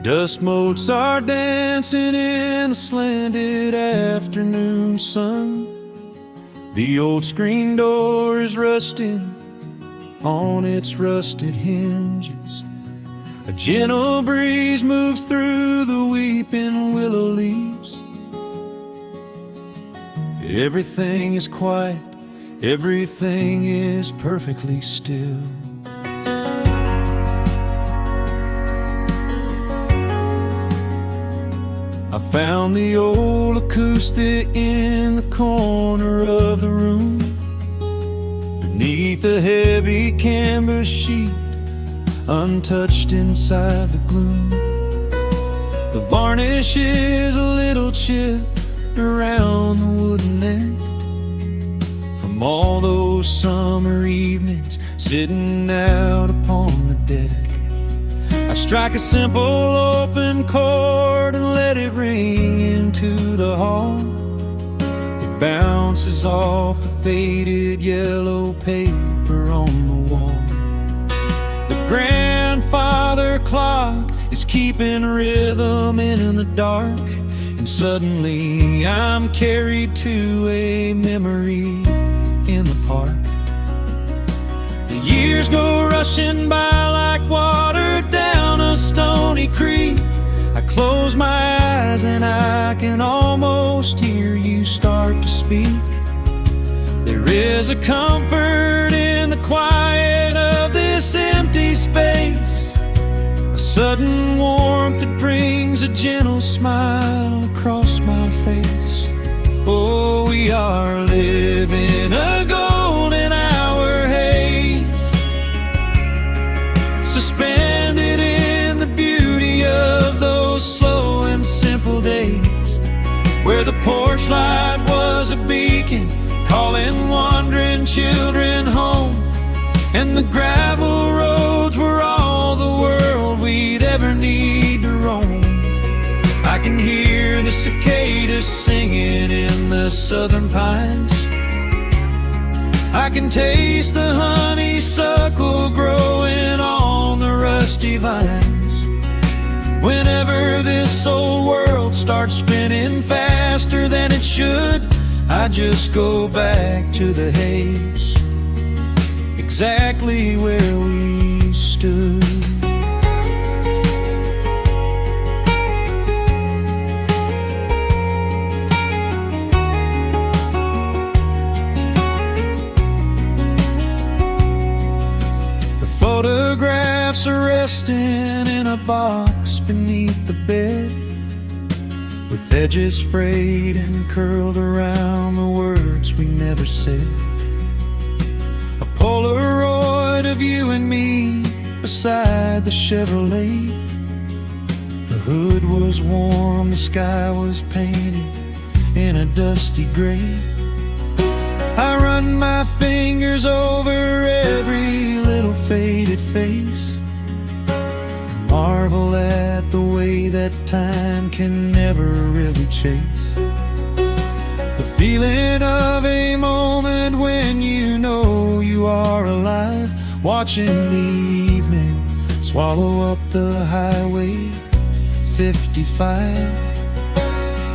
Dust motes are dancing in the slanted afternoon sun. The old screen door is rusting on its rusted hinges. A gentle breeze moves through the weeping willow leaves. Everything is quiet, everything is perfectly still. I found the old acoustic in the corner of the room, beneath a heavy canvas sheet, untouched inside the gloom. The varnish is a little chipped around the wooden neck from all those summer evenings sitting out upon the deck. I strike a simple open chord and let it ring into the hall. It bounces off the faded yellow paper on the wall. The grandfather clock is keeping rhythm in the dark, and suddenly I'm carried to a memory in the park. The years go rushing by like water down a stony creek. I close my eyes and I can almost hear you start to speak. There is a comfort in the quiet of this empty space, a sudden warmth that brings a gentle smile across my face. Oh, we are living a golden hour haze, suspended in the beauty of those slow and simple days, where the porch light was a beacon calling wandering children home, and the gravel roads were all the world we'd ever need to roam. I can hear the cicadas singing in the southern pines. I can taste the honeysuckle growing on the rusty vines. Whenever this old world starts spinning faster than it should, I just go back to the haze, exactly where we stood. Photographs are resting in a box beneath the bed, with edges frayed and curled around the words we never said. A Polaroid of you and me beside the Chevrolet. The hood was warm, the sky was painted in a dusty gray. I run my fingers over every little faded face, marvel at the way that time can never really chase the feeling of a moment when you know you are alive, watching the evening swallow up the highway 55.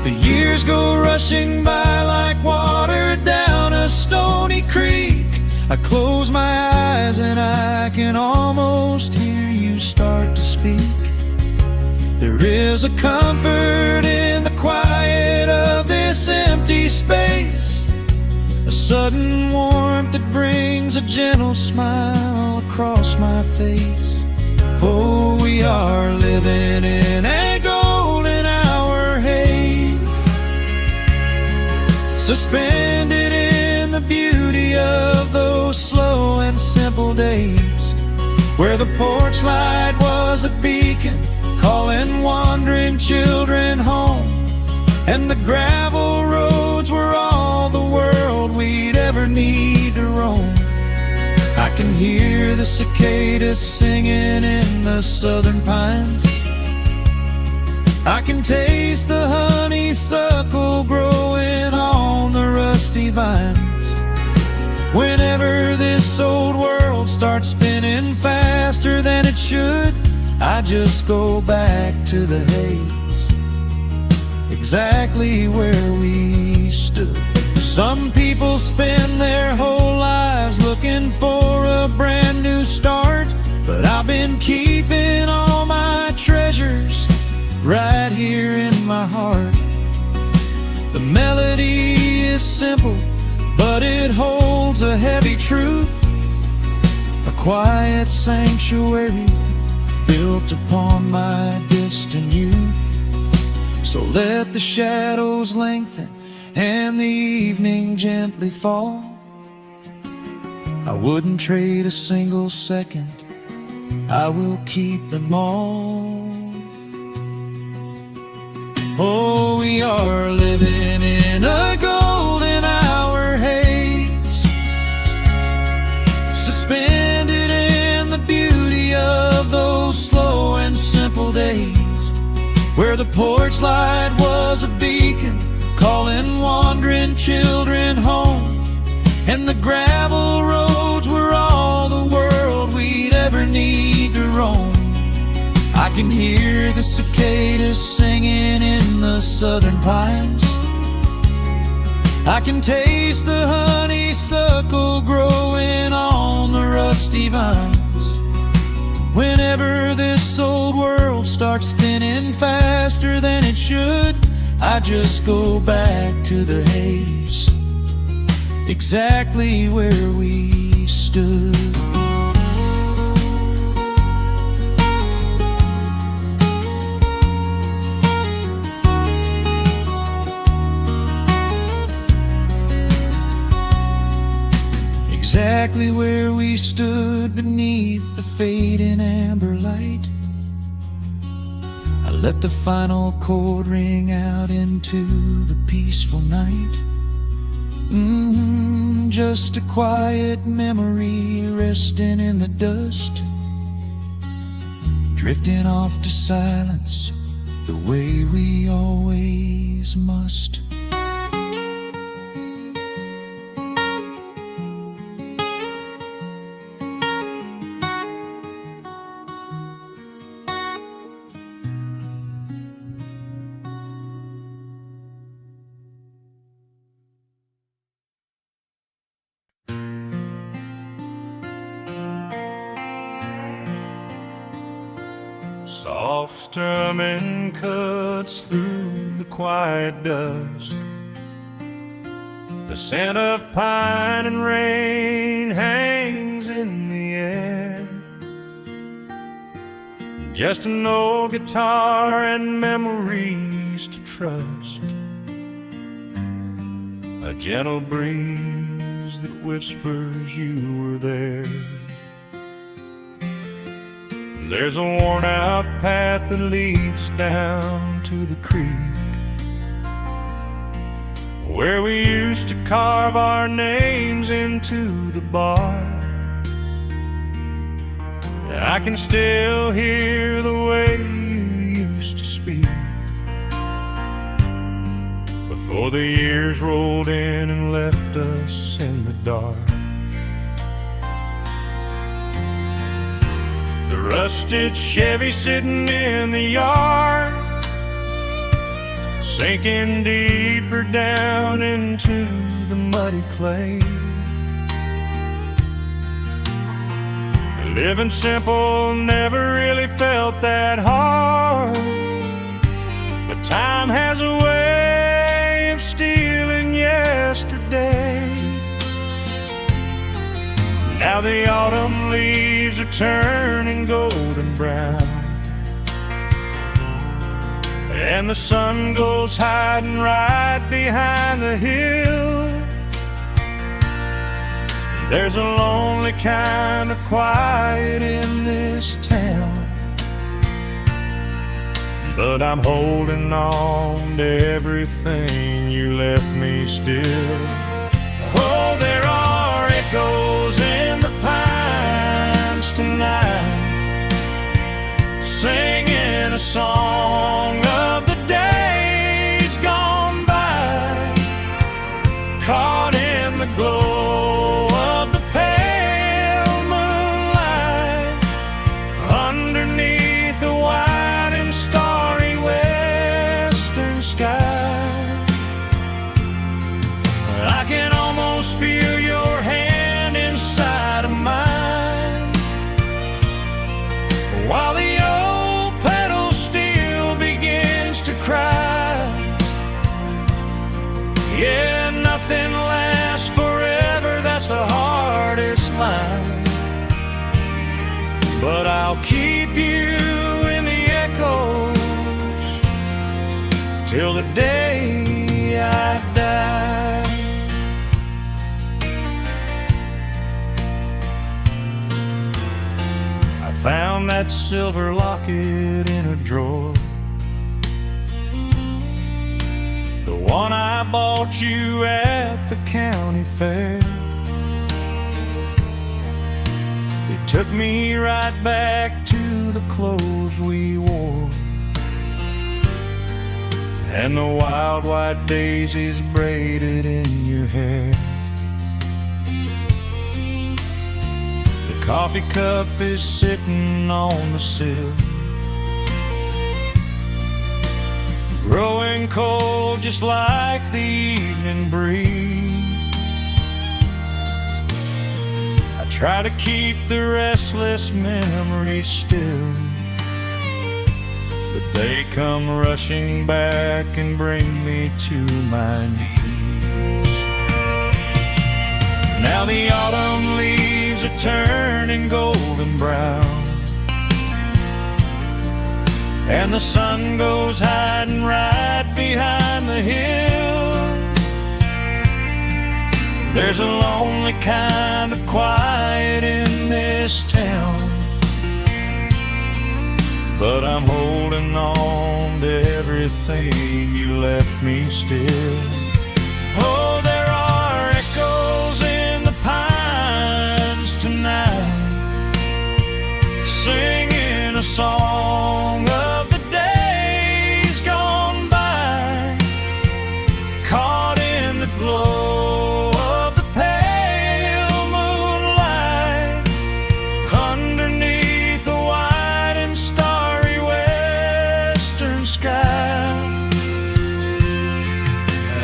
The years go rushing by like water down a stony creek. I close my eyes and I can almost hear you start to speak. There is a comfort in the quiet of this empty space, a sudden warmth that brings a gentle smile across my face. Oh, we are living in a golden hour haze, suspended in the beauty of those slow and simple days, where the porch light was a beacon calling wandering children home, and the gravel roads were all the world we'd ever need to roam. I can hear the cicadas singing in the southern pines. I can taste the honeysuckle growing on the rusty vines. Whenever this old world starts spinning faster than it should, I just go back to the haze, exactly where we stood. Some people spend their whole lives looking for a brand new start, but I've been keeping all my treasures right here in my heart. The melody is simple, but it holds a heavy truth, a quiet sanctuary built upon my distant youth. So let the shadows lengthen and the evening gently fall. I wouldn't trade a single second, I will keep them all. Oh, we are living in a golden hour haze, suspended in the beauty of those slow and simple days, where the porch light was a beacon calling wandering children home, and the gravel roads were all the world we'd ever need to roam. I can hear the cicadas singing in the southern pines, I can taste the honeysuckle growing on the rusty vines. Whenever this old world starts spinning faster than it should, I just go back to the haze, exactly where we stood. Exactly where we stood beneath the fading amber light. I let the final chord ring out into the peaceful night. Just a quiet memory resting in the dust, drifting off to silence the way we always must. Soft strumming cuts through the quiet dusk. The scent of pine and rain hangs in the air. Just an old guitar and memories to trust. A gentle breeze that whispers you were there. There's a worn-out path that leads down to the creek, where we used to carve our names into the bark. I can still hear the way you used to speak before the years rolled in and left us in the dark. The rusted Chevy sitting in the yard, sinking deeper down into the muddy clay. Living simple never really felt that hard, but time has a way of stealing yesterday. Now the autumn leaves are turning golden brown, and the sun goes hiding right behind the hill. There's a lonely kind of quiet in this town, but I'm holding on to everything you left me still. Oh, there are echoes in the pines tonight, singing a song of the days gone by, caught in the glow of the pale moonlight, underneath sky. I can almost feel your hand inside of mine, while the old pedal steel begins to cry. Yeah, nothing lasts forever, that's the hardest line. But I'll keep you in the echoes till the day I die. I found that silver locket in a drawer, the one I bought you at the county fair. It took me right back to the clothes we wore, and the wild white daisies braided in your hair. The coffee cup is sitting on the sill, growing cold just like the evening breeze. I try to keep the restless memories still, but they come rushing back and bring me to my knees. Now the autumn leaves are turning golden brown, and the sun goes hiding right behind the hill. There's a lonely kind of quiet in this town, but I'm holding on to everything you left me still. Oh, there are echoes in the pines tonight, singing a song of the days gone by, caught in the glow of the pale moonlight, underneath the white and starry western sky.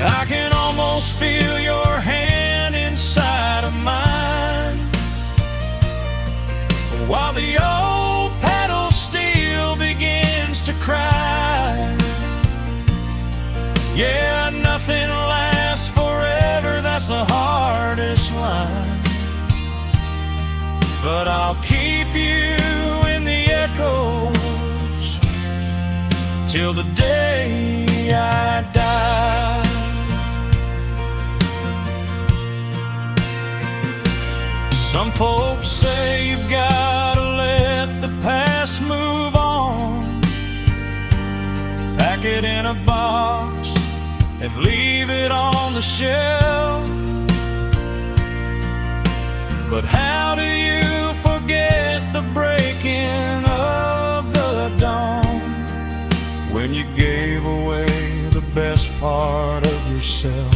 I can almost feel your hand inside of mine, while the old pedal steel begins to cry. Yeah, nothing lasts forever, that's the hardest line. But I'll keep you in the echoes till the day I die. Some folks say you've gotta let the past move on, pack it in a box and leave it on the shelf. But how do you forget the breaking of the dawn, when you gave away the best part of yourself?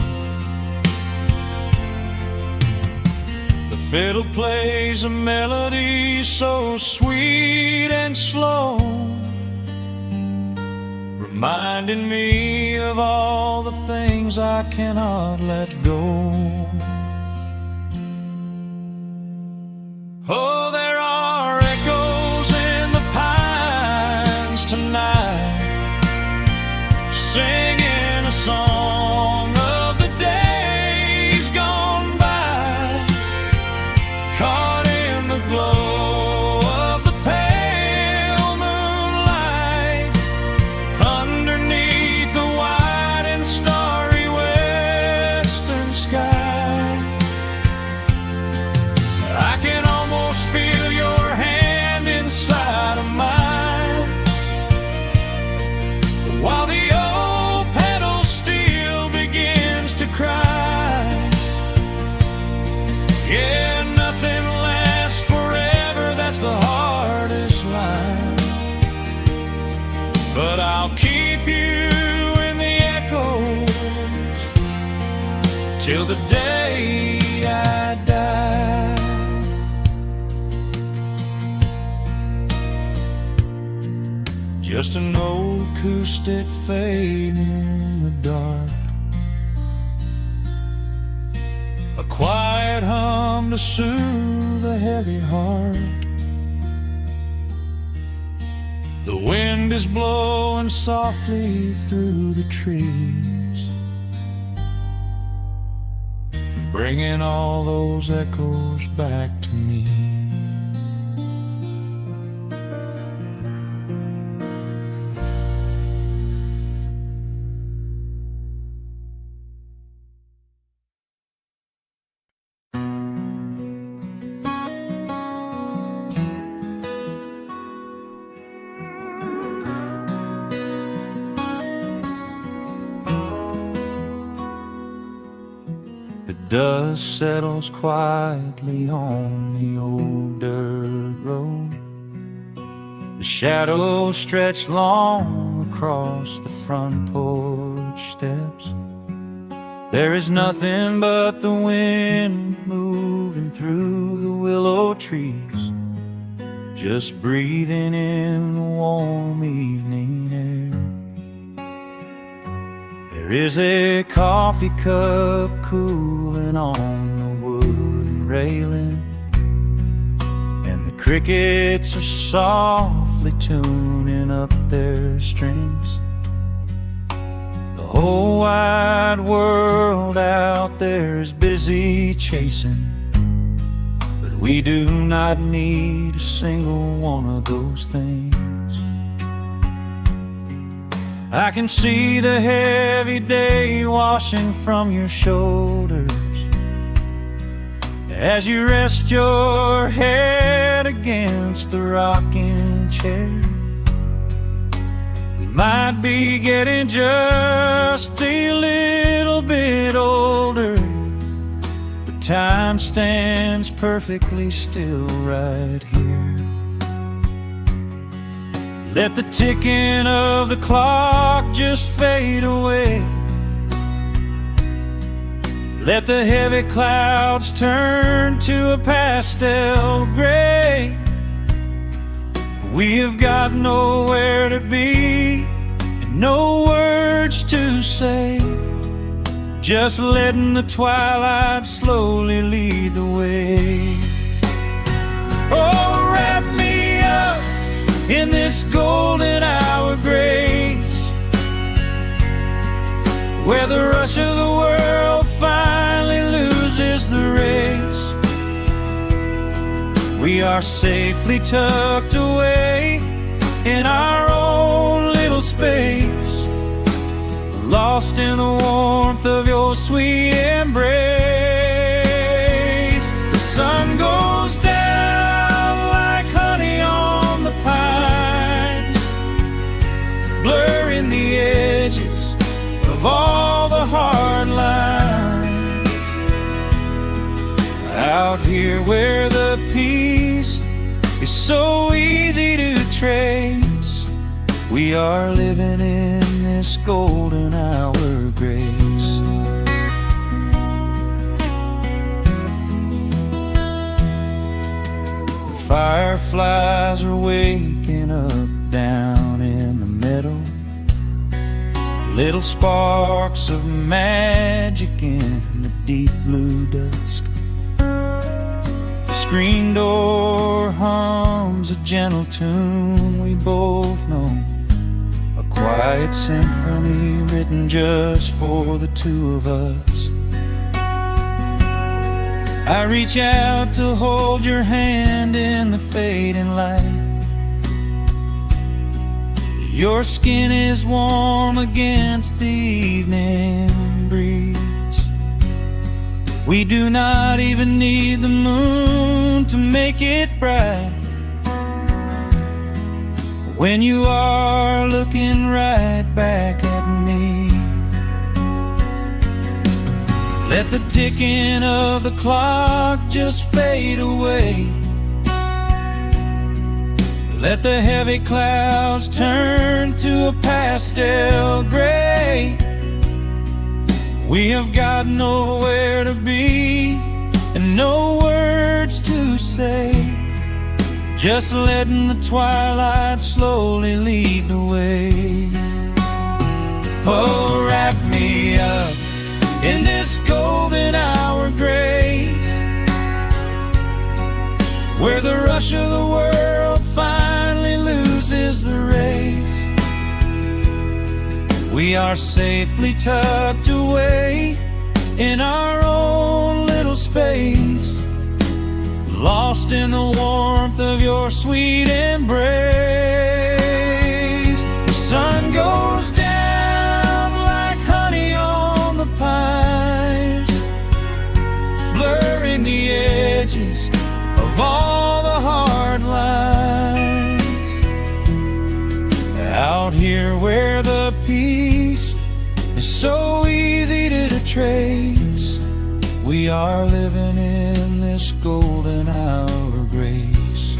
The fiddle plays a melody so sweet and slow, reminding me of all the things I cannot let go. Oh, there are echoes in the pines tonight, singing a song of the days gone by, caught in the glow of the pale moonlight, underneath the white and starry western sky. I can almost feel your hand inside of mine, while the old pedal steel begins to cry. Yeah, nothing lasts forever, that's the hardest line. But I'll keep you in the echoes till the day I die. Just an old acoustic fade in the dark. A quiet hum to soothe a heavy heart. The wind is blowing softly through the trees, bringing all those echoes back to me. The dust settles quietly on the old dirt road. The shadows stretch long across the front porch steps. There is nothing but the wind moving through the willow trees, just breathing in the warm evening air. There is a coffee cup cooling on the wooden railing, and the crickets are softly tuning up their strings. The whole wide world out there is busy chasing, but we do not need a single one of those things. I can see the heavy day washing from your shoulders as you rest your head against the rocking chair. We might be getting just a little bit older, but time stands perfectly still right here. Let the ticking of the clock just fade away. Let the heavy clouds turn to a pastel gray. We have got nowhere to be and no words to say, just letting the twilight slowly lead the way. Oh, wrap me up in this golden hour grace, where the rush of the world finally loses the race. We are safely tucked away in our own little space, lost in the warmth of your sweet embrace. The sun goes down like honey on the pines, blurring the edges of all the hard lines. Out here where the peace is so easy to trace, we are living in this golden hour grace. The fireflies are waking up down in the meadow, little sparks of magic in the deep blue dusk. The screen door hums a gentle tune we both know, a quiet symphony written just for the two of us. I reach out to hold your hand in the fading light. Your skin is warm against the evening breeze. We do not even need the moon to make it bright, when you are looking right back at me. Let the ticking of the clock just fade away. Let the heavy clouds turn to a pastel gray. We have got nowhere to be and no words to say, just letting the twilight slowly lead the way. Oh, wrap me up in this golden hour grace, where the rush of the world finally loses the race. We are safely tucked away in our own little space, lost in the warmth of your sweet embrace. The sun goes down like honey on the pines, blurring the edges of all the hard lines. Out here where the peace is so easy to trace, we are living in this golden hour grace.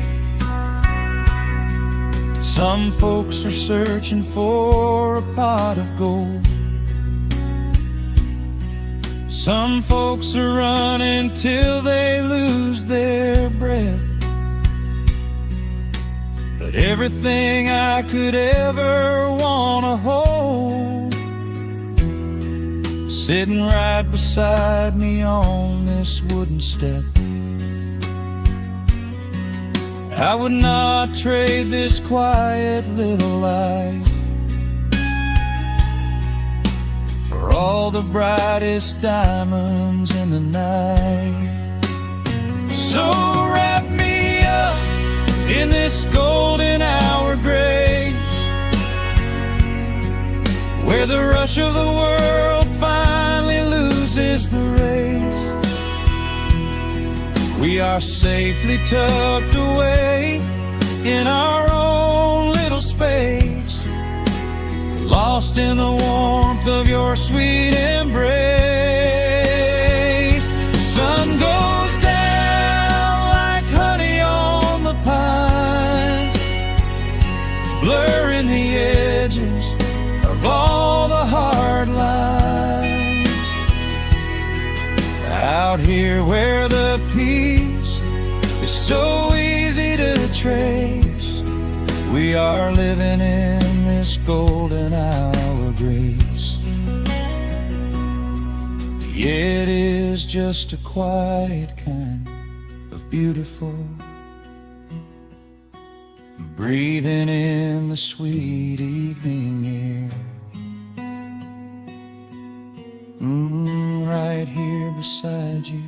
Some folks are searching for a pot of gold, some folks are running till they lose their breath. But everything I could ever wanna hold, sitting right beside me on this wooden step. I would not trade this quiet little life for all the brightest diamonds in the night. So wrap me up in this golden hour grace, where the rush of the world finally loses the race. We are safely tucked away in our own little space, lost in the warmth of your sweet embrace. The sun goes down like honey on the pines, blurring the edges of all the hard lines. Out here where the peace is so easy to trace, we are living in this golden hour grace. It is just a quiet kind of beautiful, breathing in the sweet evening air. Right here beside you,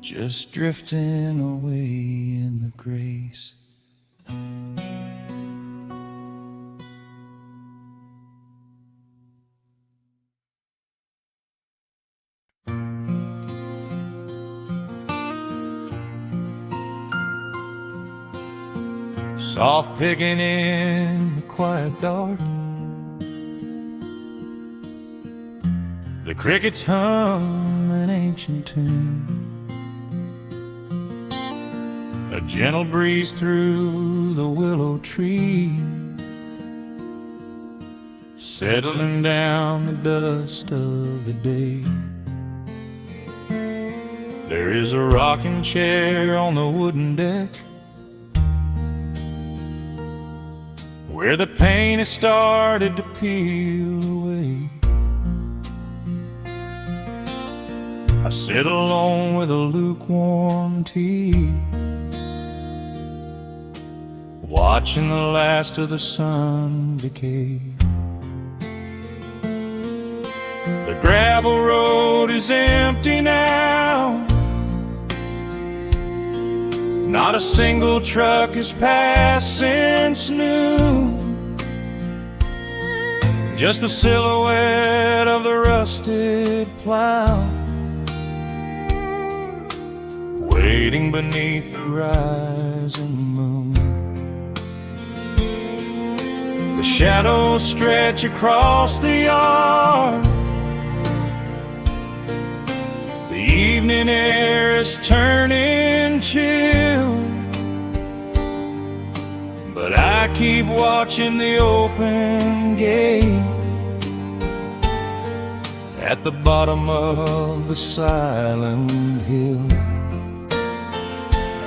just drifting away in the grace. Soft picking in the quiet dark, the crickets hum an ancient tune, a gentle breeze through the willow tree, settling down the dust of the day. There is a rocking chair on the wooden deck, where the paint has started to peel away. I sit alone with a lukewarm tea, watching the last of the sun decay. The gravel road is empty now, not a single truck has passed since noon, just the silhouette of the rusted plow, waiting beneath the rising moon. The shadows stretch across the yard, the evening air is turning chill, but I keep watching the open gate at the bottom of the silent hill.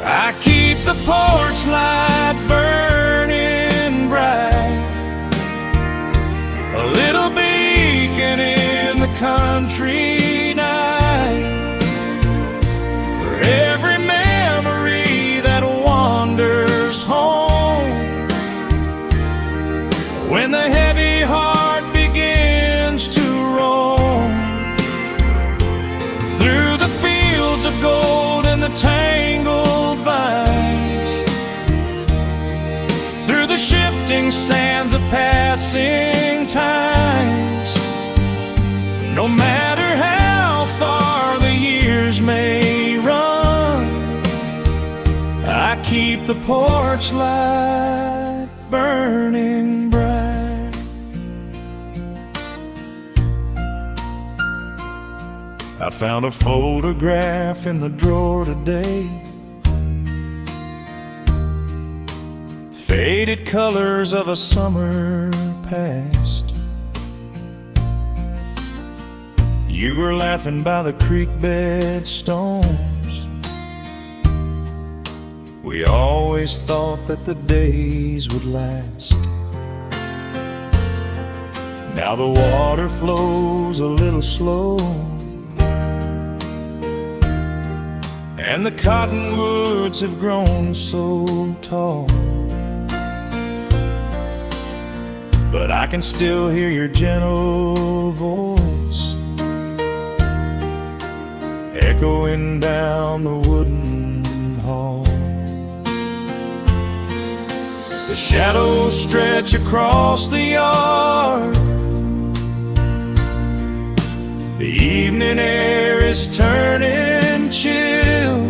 I keep the porch light burning bright, a little beacon in the country night, for every memory that wanders home. When the heavy heart begins to roam through the fields of gold and the tangled vines, through the shifting sands of passing times, no matter how far the years may run, I keep the porch light burning bright. I found a photograph in the drawer today, faded colors of a summer past. You were laughing by the creek bed stones. We always thought that the days would last. Now the water flows a little slow, and the cottonwoods have grown so tall, but I can still hear your gentle voice echoing down the wooden hall. The shadows stretch across the yard, the evening air is turning chill,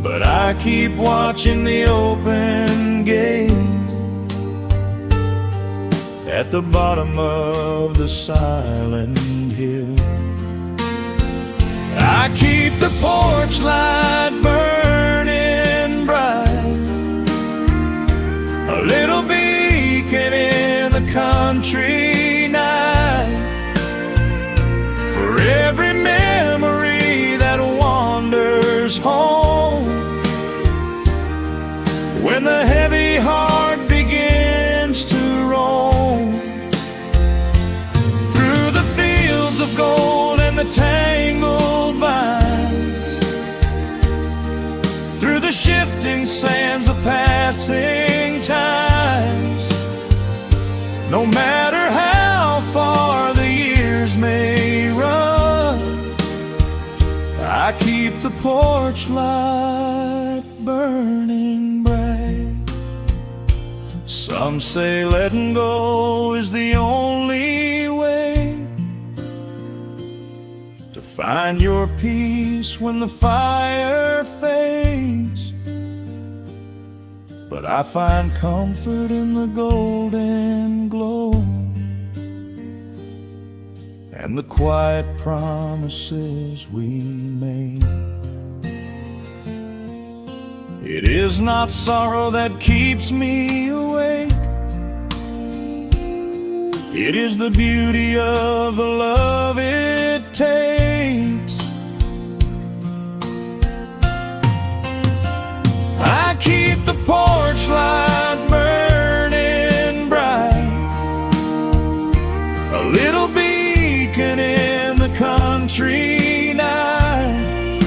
but I keep watching the open gate at the bottom of the silent hill. I keep the porch light burning bright, a little beacon in the country night, for every memory that wanders home. When the heavy heart begins to roam through the fields of gold and the tangled vines, through the shifting sands of passing times, no matter how far the years may run, I keep the porch light burning bright. Some say letting go is the only way to find your peace when the fire fades, but I find comfort in the golden glow and the quiet promises we made. It is not sorrow that keeps me awake, it is the beauty of the love it takes. I keep the porch light burning bright, a little beacon in the country night,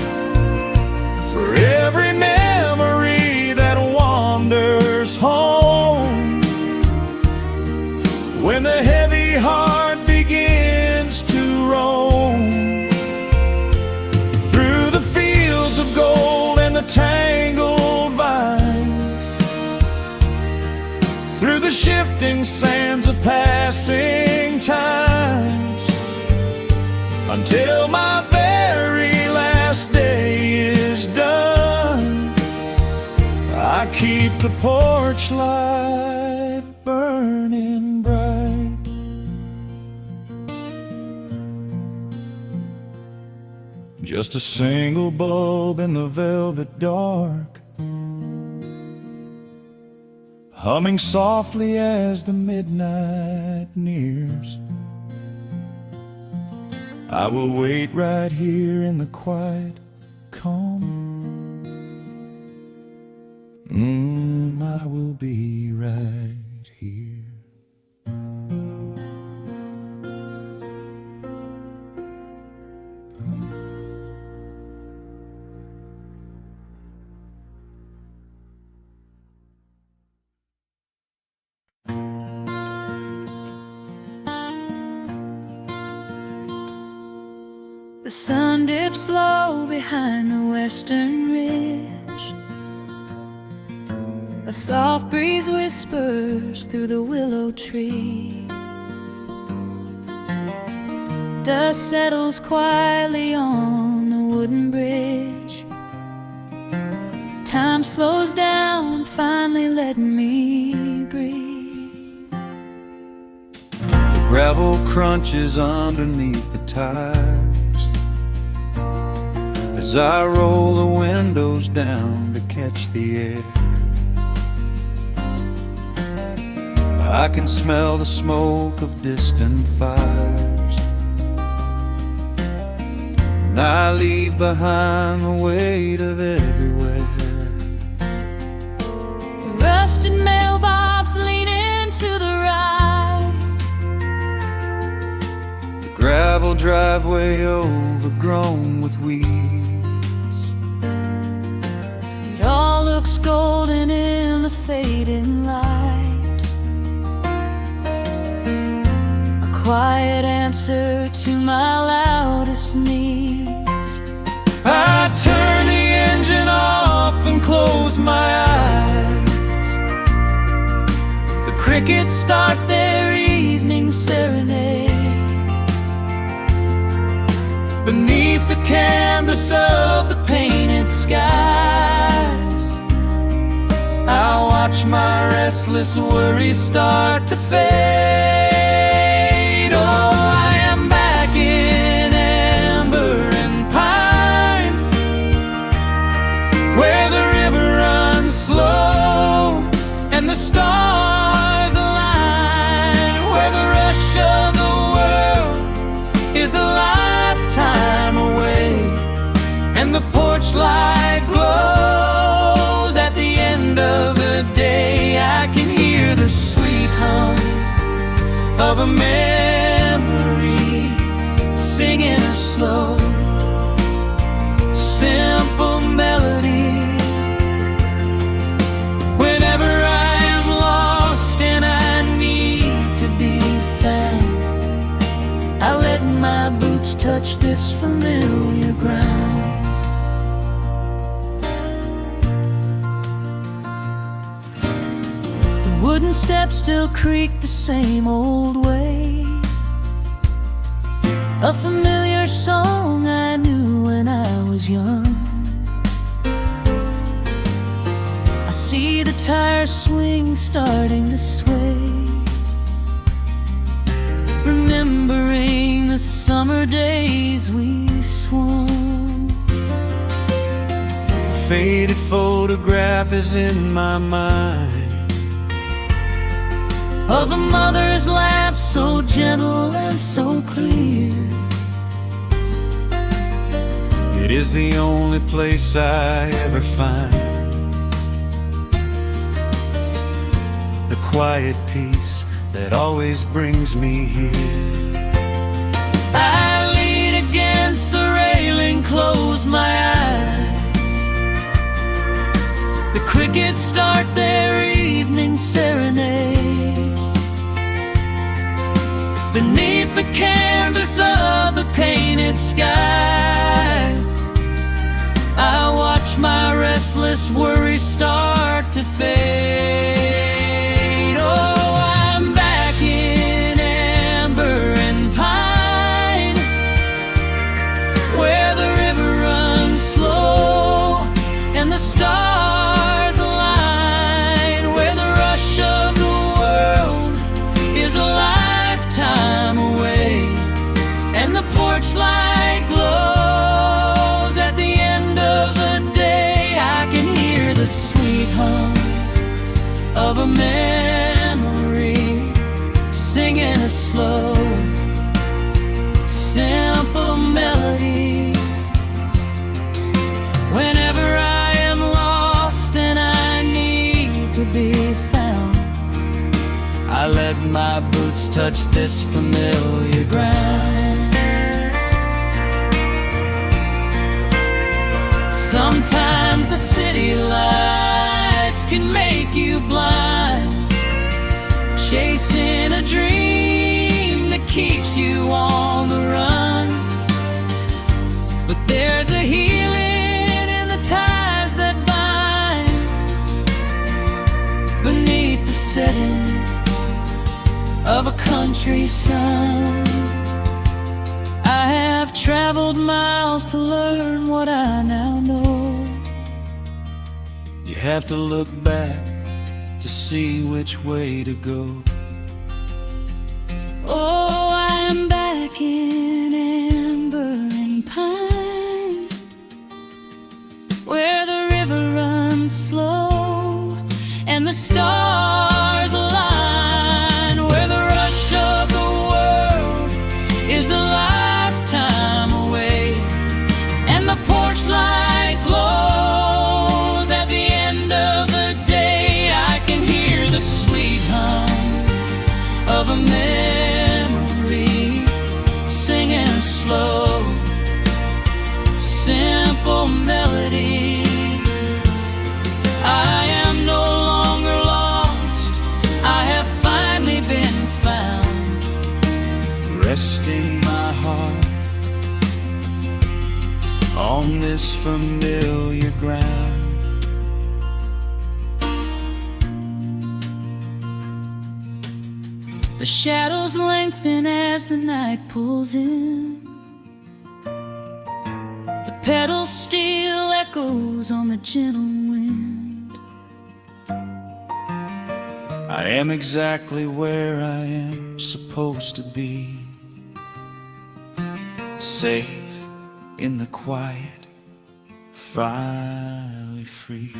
for every memory that wanders home. When the heavy heart begins to roam through the fields of gold and the tangled vines, through the shifting sands of passing times, until my very last day is done, I keep the porch light burning bright. Just a single bulb in the velvet dark, humming softly as the midnight nears. I will wait right here in the quiet calm. I will be right here. The sun dips low behind the western ridge. A soft breeze whispers through the willow tree. Dust settles quietly on the wooden bridge. Time slows down, finally letting me breathe. The gravel crunches underneath the tires as I roll the windows down to catch the air. I can smell the smoke of distant fires, and I leave behind the weight of everywhere. The rusted mailbox leaning to the right. The gravel driveway overgrown with weeds. It all looks golden in the fading light. A quiet answer to my loudest needs. I turn the engine off and close my eyes. The crickets start their evening serenade. Beneath the canvas of the painted skies, I watch my restless worries start to fade. Oh, I am back in amber and pine, where the river runs slow and the stars align, where the rush of the world is a lifetime away, and the porch light glows at the end of the day. I can hear the sweet hum of a memory singing a slow, simple melody. Whenever I am lost and I need to be found, I let my boots touch this familiar ground. The wooden steps still creak the same old way. A familiar song I knew when I was young. I see the tires swing starting to sway, remembering the summer days we swung. A faded photograph is in my mind of a mother's laugh, so gentle and so clear. It is the only place I ever find the quiet peace that always brings me here. I lean against the railing, close my eyes. The crickets start their evening serenade. Beneath the canvas of the painted skies, I watch my restless worries start to fade. Oh, I'm back in amber and pine, where the river runs slow and the stars align, where the rush of the world is a lifetime away, and the porch light glows at the end of the day. I can hear the sweet hum of a memory singing a slow, simple melody. Whenever I am lost and I need to be found, I let my boots touch this familiar ground. Sometimes the city lights can make you blind, chasing a dream that keeps you on the run. There's a healing in the ties that bind beneath the setting of a country sun. I have traveled miles to learn what I now know. You have to look back to see which way to go. Oh, I am back in amber and pine, where the river runs slow and the stars align, where the rush of the world is a lifetime away, and the porch light glows at the end of the day. I can hear the sweet hum of a memory singing slow, simple melody. I am no longer lost, I have finally been found, resting my heart on this familiar ground. The shadows lengthen as the night pulls in. The pedal steel echoes on the gentle wind. I am exactly where I am supposed to be, safe in the quiet, finally free.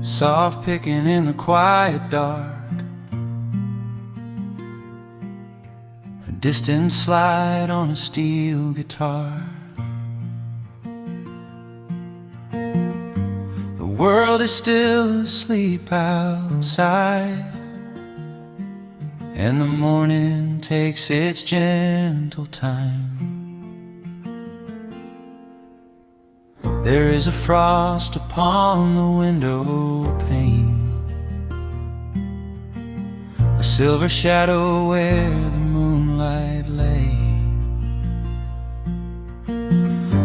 Soft picking in the quiet dark, a distant slide on a steel guitar. The world is still asleep outside, and the morning takes its gentle time. There is a frost upon the window pane, a silver shadow where the moonlight lay.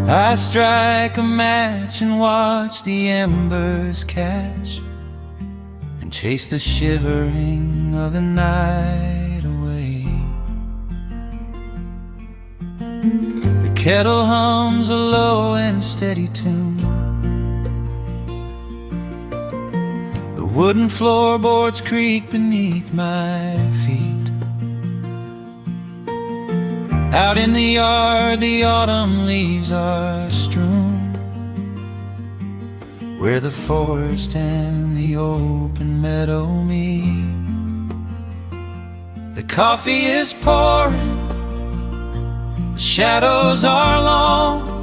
I strike a match and watch the embers catch, and chase the shivering of the night away. The kettle hums a low and steady tune, the wooden floorboards creak beneath my feet. Out in the yard the autumn leaves are strewn, where the forest and the open meadow meet. The coffee is pouring, the shadows are long,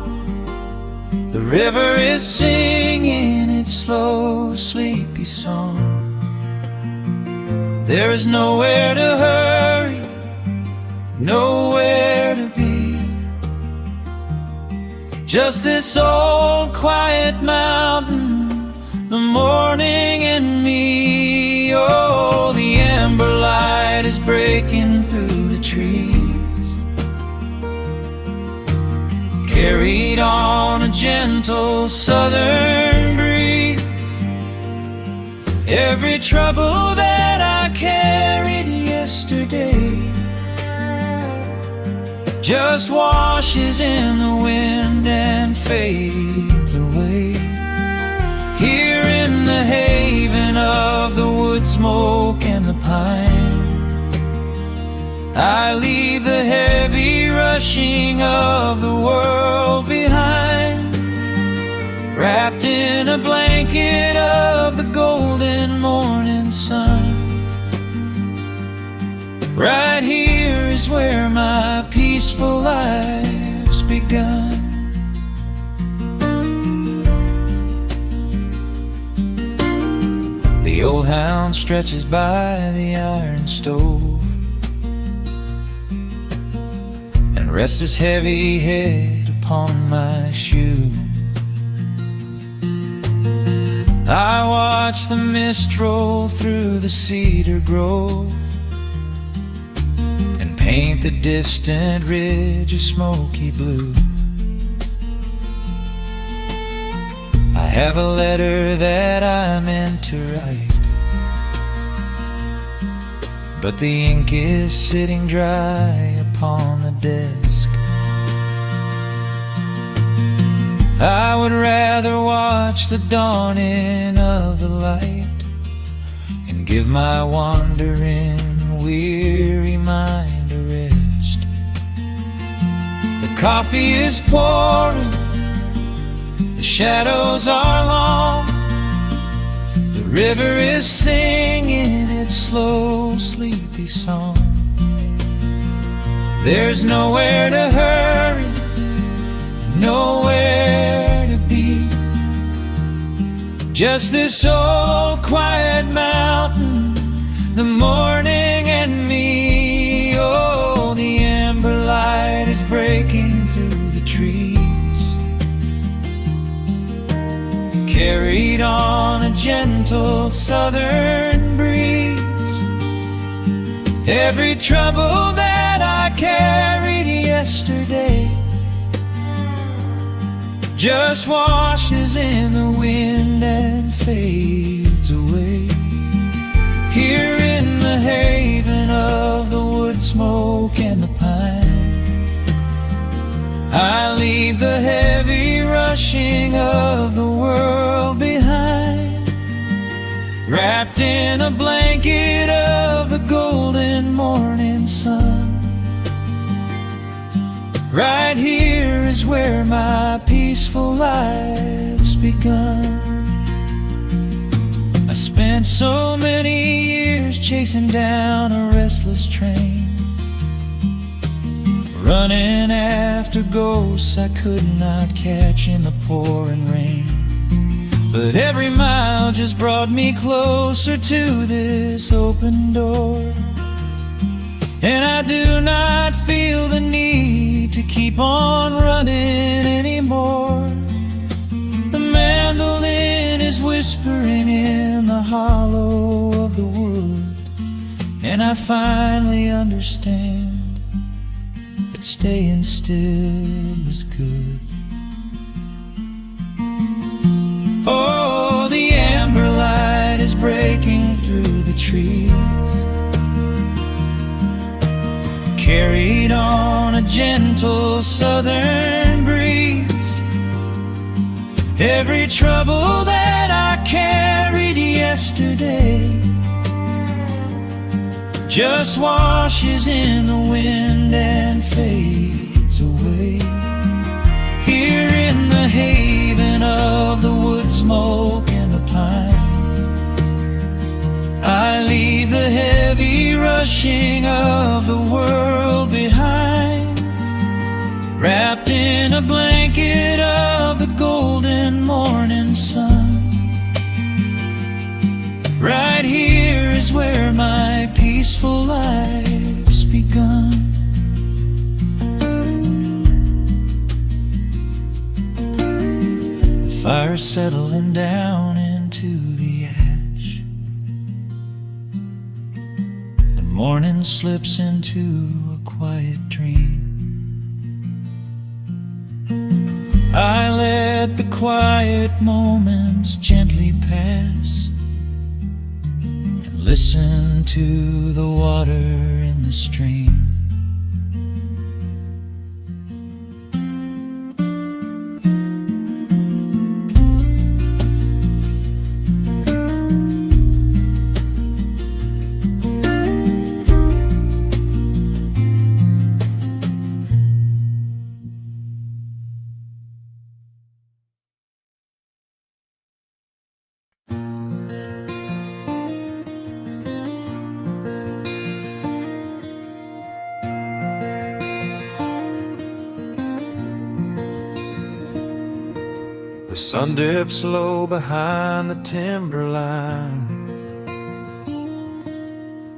the river is singing its slow, sleepy song. There is nowhere to hurry, nowhere to be, just this old quiet mountain, the morning and me. Oh, the amber light is breaking through the trees, carried on a gentle southern breeze. Every trouble that I carried yesterday just washes in the wind and fades away. Here in the haven of the wood smoke and the pine, I leave the heavy rushing of the world behind, wrapped in a blanket of the golden morning sun. Right here is where my peaceful life's begun. The old hound stretches by the iron stove and rests his heavy head upon my shoe. I watch the mist roll through the cedar grove and paint the distant ridge a smoky blue. I have a letter that I meant to write, but the ink is sitting dry upon the desk. I would rather watch the dawning of the light and give my wandering, weary mind a rest. The coffee is pouring, the shadows are long, the river is singing its slow, sleepy song. There's nowhere to hurry, nowhere to be, just this old quiet mountain, the morning and me. Oh, the amber light is breaking through the trees, carried on a gentle southern breeze. Every trouble that I carried yesterday just washes in the wind and fades away. Here in the haven of the wood smoke and the pine, I leave the heavy rushing of the world behind, wrapped in a blanket of the golden morning sun. Right here is where my peaceful life's begun. I spent so many years chasing down a restless train, running after ghosts I could not catch in the pouring rain. But every mile just brought me closer to this open door, and I do not feel the need to keep on running anymore. The mandolin is whispering in the hollow of the wood, and I finally understand that staying still is good. Oh, the amber light is breaking through the trees, carried on a gentle southern breeze. Every trouble that I carried yesterday just washes in the wind and fades away. Here in the haven of the wood smoke and the pine, I leave the heavy rushing of the world behind, wrapped in a blanket of the golden morning sun. Right here is where my peaceful life's begun. The fire's settling down into the ash, the morning slips into a quiet dream. I let the quiet moments gently pass and listen to the water in the stream. sun dips low behind the timberline.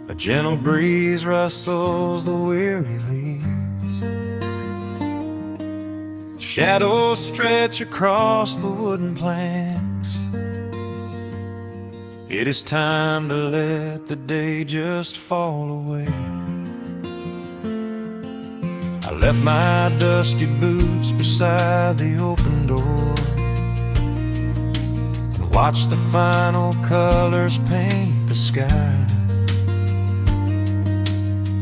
A gentle breeze rustles the weary leaves. Shadows stretch across the wooden planks. It is time to let the day just fall away. I left my dusty boots beside the open door and watched the final colors paint the sky.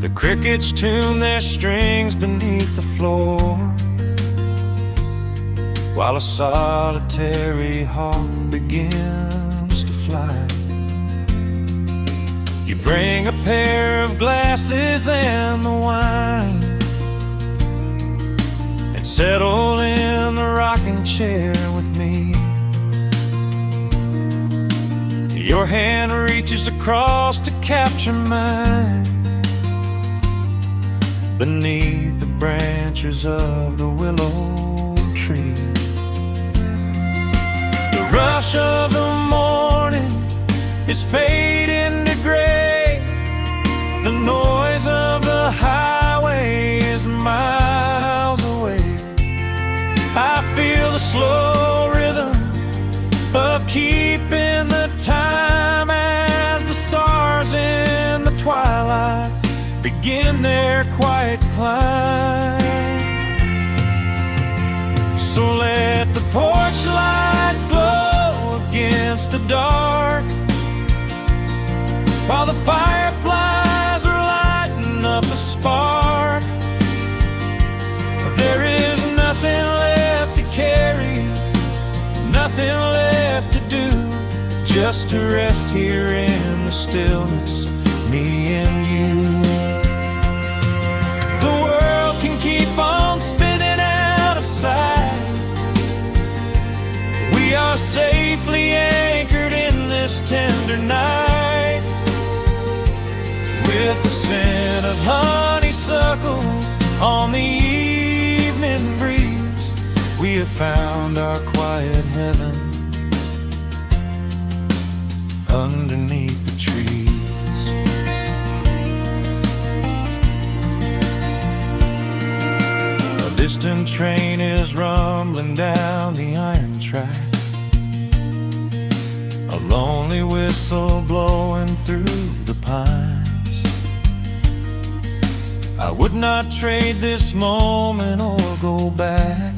The crickets tune their strings beneath the floor, while a solitary hawk begins to fly. You bring a pair of glasses and the wine, and settle in the rocking chair with me. Your hand reaches across to capture mine beneath the branches of the willow tree. The rush of the morning is fading to gray. The noise of the highway is miles away. I feel the slow rhythm of keeping the time as the stars in the twilight begin their quiet climb. So let the porch light glow against the dark, while the fireflies are lighting up a spark. There is nothing left to carry, nothing left to do, just to rest here in the stillness, me and you. The world can keep on spinning out of sight. We are safely anchored in this tender night. With the scent of honeysuckle on the evening breeze, we have found our quiet heaven underneath the trees. A distant train is rumbling down the iron track, a lonely whistle blowing through the pines. I would not trade this moment or go back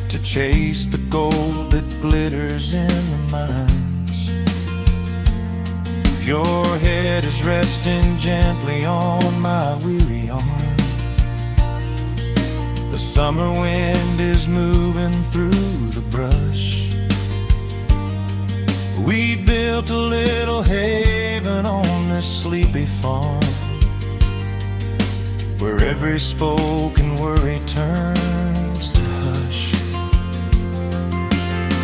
to chase the gold that glitters in the mines. Your head is resting gently on my weary arm. The summer wind is moving through the brush. We built a little haven on this sleepy farm, where every spoken worry turns to hush.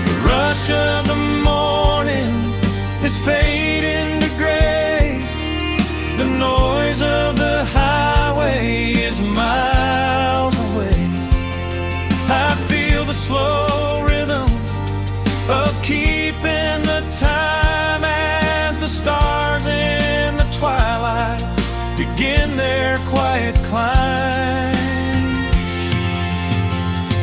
The rush of the morning is fading to gray. The noise of the highway is miles away. I feel the slow rhythm of keeping the time as the stars in the twilight begin their quiet climb.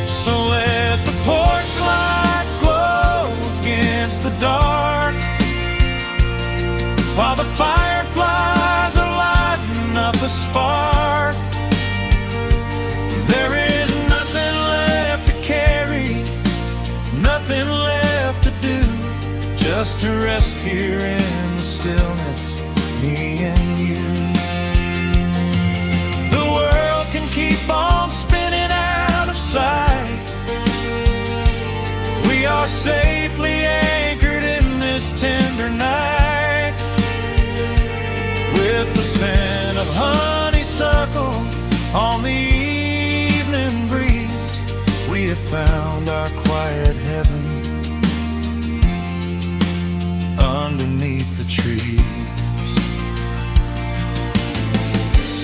So let the porch light glow against the dark, while the fireflies are lighting up a spark. There is nothing left to carry, nothing left to do, just to rest here in the stillness, me and you. Keep on spinning out of sight. We are safely anchored in this tender night. With the scent of honeysuckle on the evening breeze, we have found our quiet heaven underneath the trees.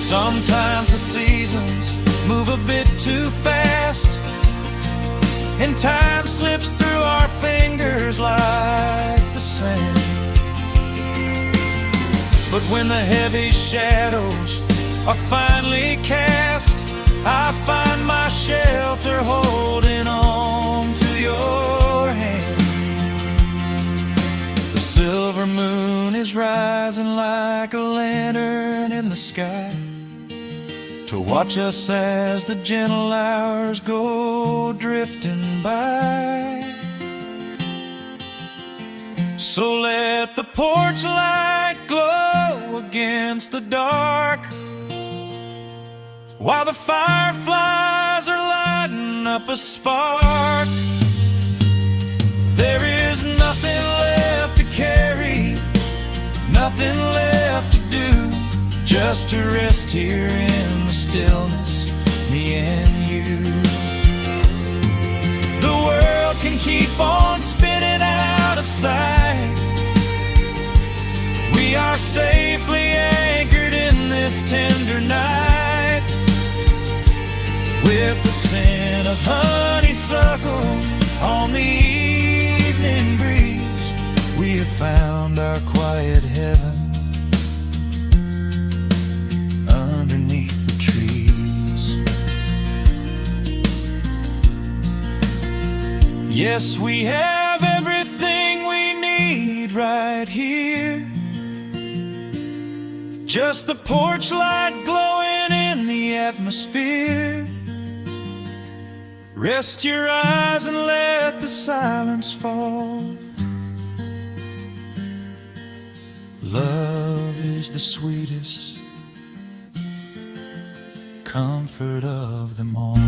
Sometimes the seasons move a bit too fast, and time slips through our fingers like the sand. But when the heavy shadows are finally cast, I find my shelter holding on to your hand. The silver moon is rising like a lantern in the sky to watch us as the gentle hours go drifting by. So let the porch light glow against the dark, while the fireflies are lighting up a spark. There is nothing left to carry, nothing left to do, just to rest here in the stillness, me and you. The world can keep on spinning out of sight. We are safely anchored in this tender night, with the scent of honeysuckle on the evening breeze. We have found our quiet heaven underneath the trees. Yes, we have everything we need right here. Just the porch light glowing in the atmosphere. Rest your eyes and let the silence fall. Love is the sweetest comfort of them all.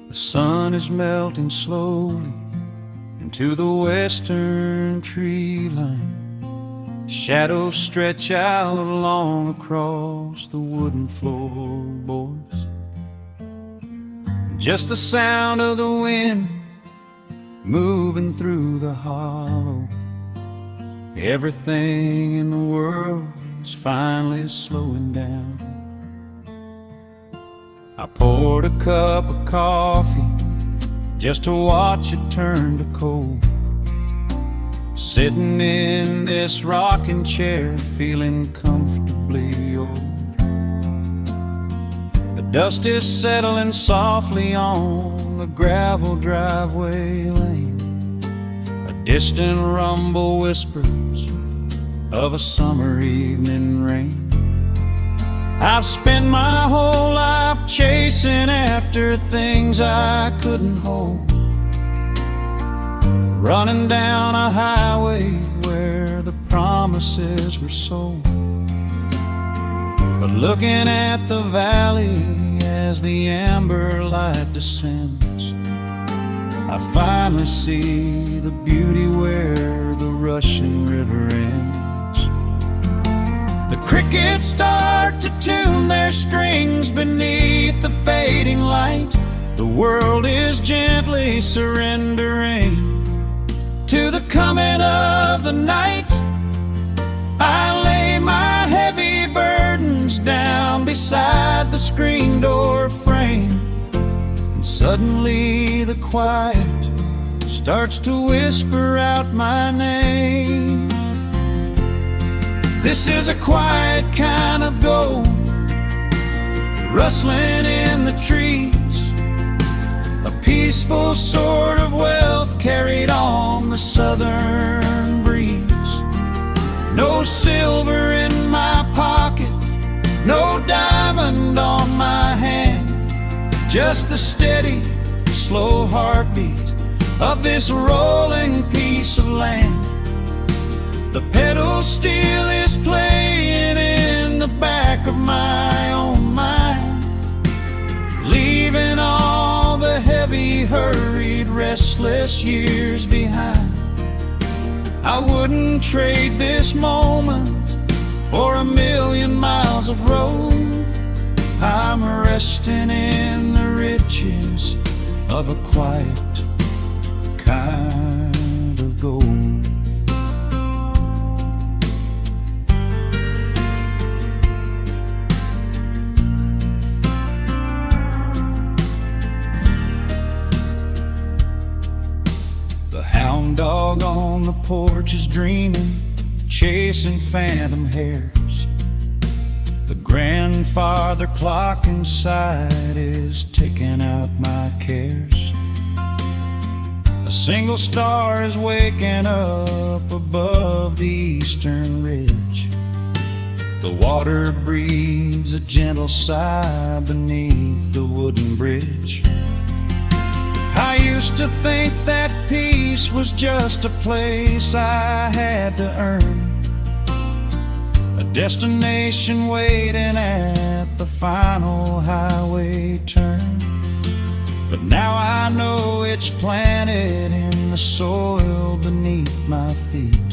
The sun is melting slowly into the western tree line. Shadows stretch out long across the wooden floorboards. Just the sound of the wind moving through the hollow. Everything in the world is finally slowing down. I poured a cup of coffee just to watch it turn to cold, sitting in this rocking chair feeling comfortably old. The dust is settling softly on the gravel driveway lane. A distant rumble whispers of a summer evening rain. I've spent my whole life chasing after things I couldn't hold, running down a highway where the promises were sold. But looking at the valley as the amber light descends, I finally see the beauty where the rushing river ends. The crickets start to tune their strings beneath the fading light. The world is gently surrendering to the coming of the night. I lay my heavy burdens down beside the screen door frame, and suddenly the quiet starts to whisper out my name. This is a quiet kind of gold, rustling in the trees, a peaceful sort of wealth carried on the southern breeze. No silver in my pocket, no diamond on my hand, just the steady, slow heartbeat of this rolling piece of land. The pedal steel is playing in the back of my own mind, leaving all the heavy, hurried, restless restless years behind. I wouldn't trade this moment for 1,000,000 miles of road. I'm resting in the riches of a quiet kind of gold. The hound dog on the porch is dreaming, chasing phantom hares. The grandfather clock inside is ticking out my cares. A single star is waking up above the eastern ridge. The water breathes a gentle sigh beneath the wooden bridge. I used to think that peace was just a place I had to earn, a destination waiting at the final highway turn. But now I know it's planted in the soil beneath my feet,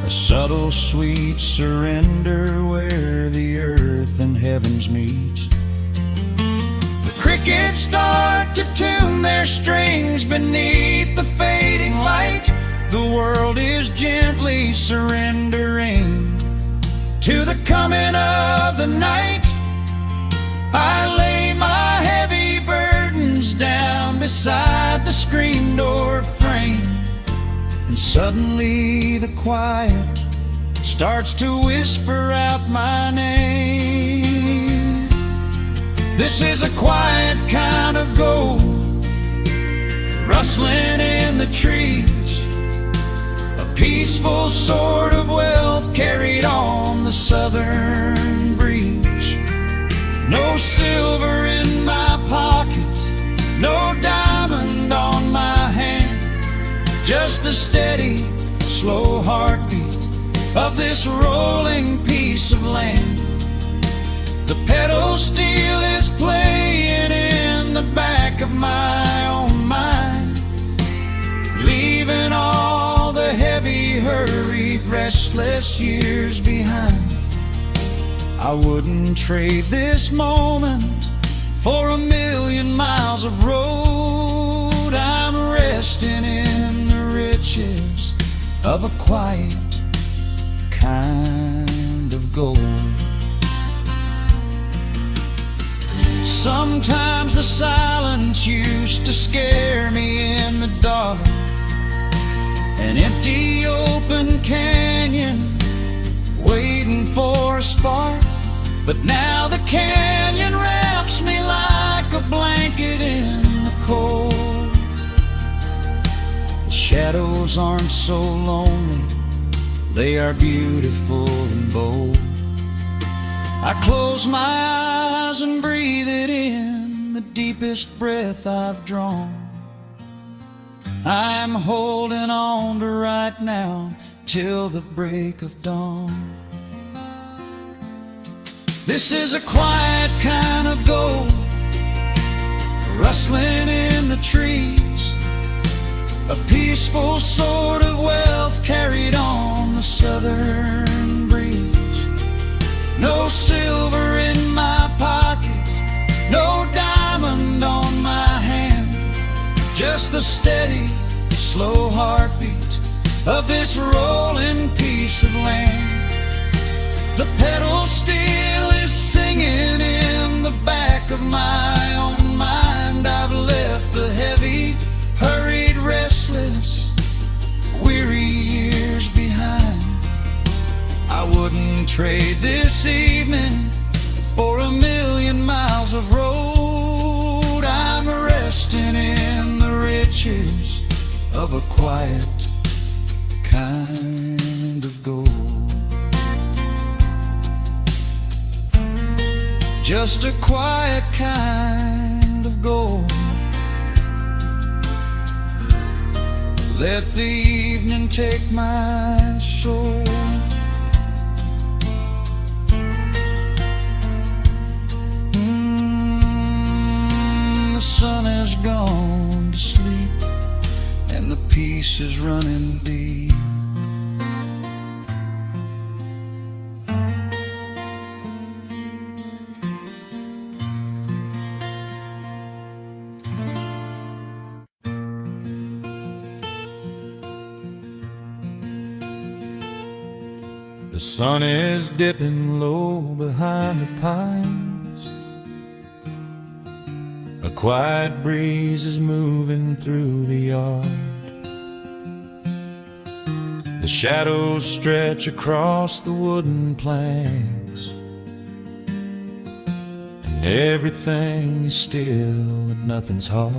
a subtle sweet surrender where the earth and heavens meet. The crickets start to tune their strings beneath the fading light. The world is gently surrendering to the coming of the night. I lay my heavy burdens down beside the screen door frame, and suddenly the quiet starts to whisper out my name. This is a quiet kind of gold, rustling in the trees, a peaceful sort of wealth carried on the southern breeze. No silver in my pocket, no diamond on my hand, just the steady, slow heartbeat of this rolling piece of land. The pedal steel is playing in the back of my own mind, leaving all the heavy, hurried, restless years behind. I wouldn't trade this moment for 1,000,000 miles of road. I'm resting in the riches of a quiet kind of gold. Sometimes the silence used to scare me in the dark, an empty open canyon waiting for a spark. But now the canyon wraps me like a blanket in the cold. The shadows aren't so lonely, they are beautiful and bold. I close my eyes and breathe it in, the deepest breath I've drawn. I'm holding on to right now till the break of dawn. This is a quiet kind of gold, rustling in the trees, a peaceful sort of wealth carried on the southern breeze. No silver in my pocket, no diamond on my hand, just the steady, slow heartbeat of this rolling piece of land. The pedal steel is singing in the back of my own mind. I've left the heavy, hurried, restless, weary years behind. I wouldn't trade this evening for 1,000,000 miles of road. I'm resting in the riches of a quiet kind of gold. Just a quiet kind of gold. Let the evening take my soul. The sun has gone to sleep, peace is running deep. The sun is dipping low behind the pines. A quiet breeze is moving through the yard. The shadows stretch across the wooden planks, and everything is still and nothing's hard.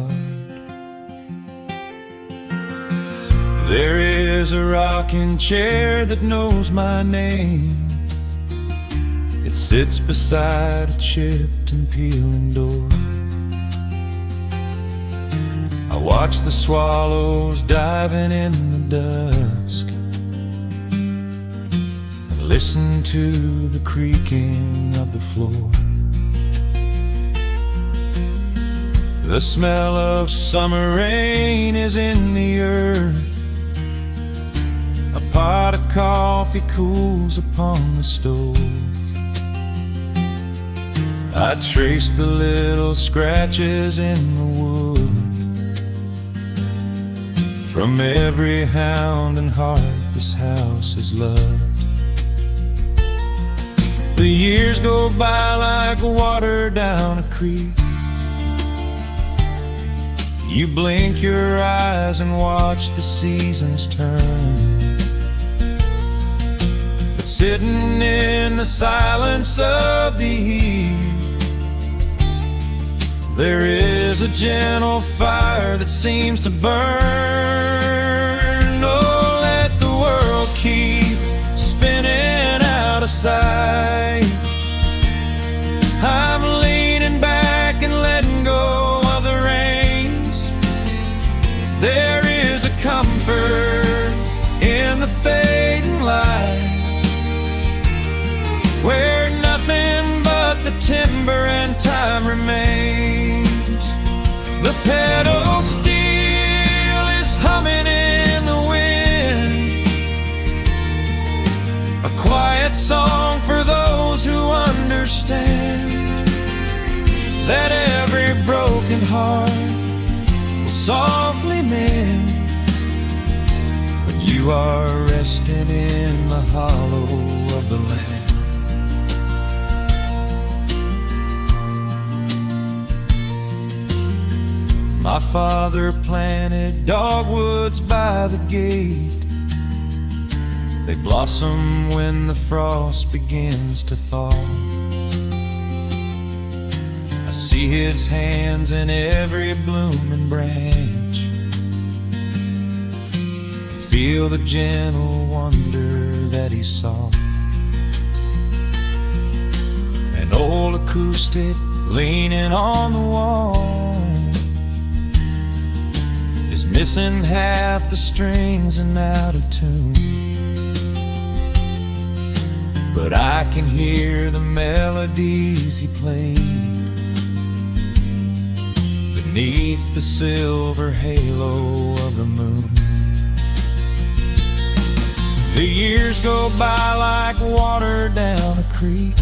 There is a rocking chair that knows my name. It sits beside a chipped and peeling door. I watch the swallows diving in the dusk and listen to the creaking of the floor. The smell of summer rain is in the earth. A pot of coffee cools upon the stove. I trace the little scratches in the wood from every hound and heart this house has loved. The years go by like water down a creek. You blink your eyes and watch the seasons turn. But sitting in the silence of the eve, there is a gentle fire that seems to burn. Oh, let the world keep spinning out of sight. I'm leaning back and letting go of the reins. There is a comfort in the fading light, where nothing but the timber and time remains. The pedal steel is humming in the wind, a quiet song for those who understand that every broken heart will softly mend when you are resting in the hollow of the land. My father planted dogwoods by the gate. They blossom when the frost begins to thaw. I see his hands in every blooming branch, feel the gentle wonder that he saw. An old acoustic leaning on the wall is missing half the strings and out of tune, but I can hear the melodies he played beneath the silver halo of the moon. The years go by like water down a creek.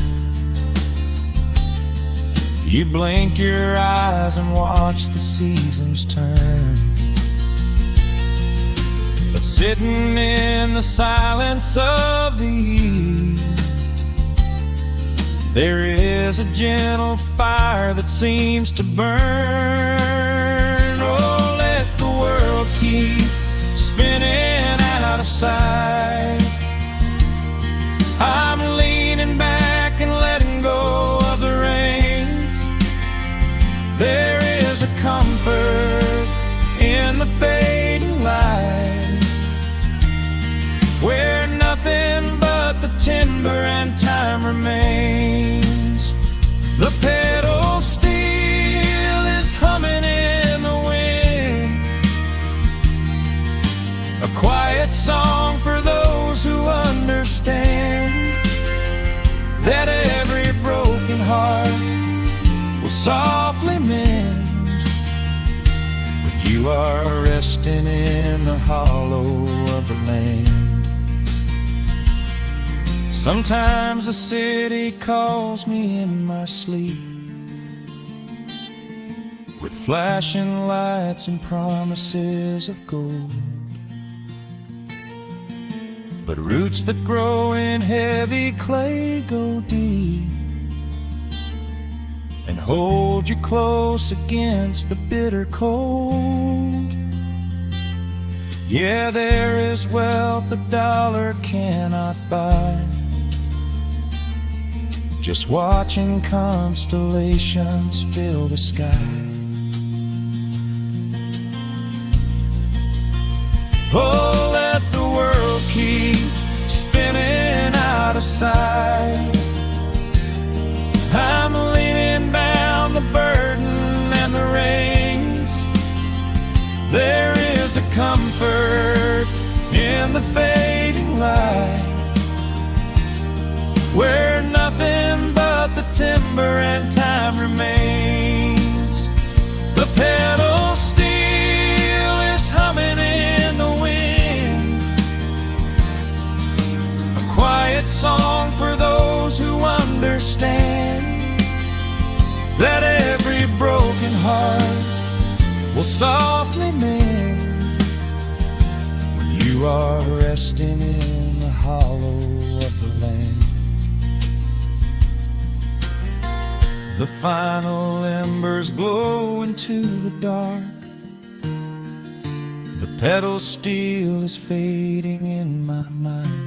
You blink your eyes and watch the seasons turn. But sitting in the silence of the eve, there is a gentle fire that seems to burn. Oh, let the world keep spinning out of sight. I'm leaning back and letting go of the reins. There is a comfort in the fading light, where nothing but the timber and time remains. The pedal steel is humming in the wind, a quiet song for those who understand that every broken heart will softly mend when you You are resting in the hollow of the land. Sometimes the city calls me in my sleep, with flashing lights and promises of gold. But roots that grow in heavy clay go deep and hold you close against the bitter cold. Yeah, there is wealth a dollar cannot buy, just watching constellations fill the sky. Oh, let the world keep spinning out of sight. I'm leaning down the burden and the reins. There is a comfort in the fading light, where nothing but the timber and time remains. The pedal steel is humming in the wind, a quiet song for those who understand that every broken heart will softly mend when you are resting in the hollow of the land. The final embers glow into the dark. The pedal steel is fading in my mind.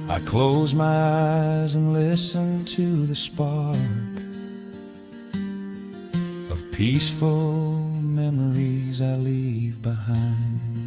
I close my eyes and listen to the spark of peaceful memories I leave behind.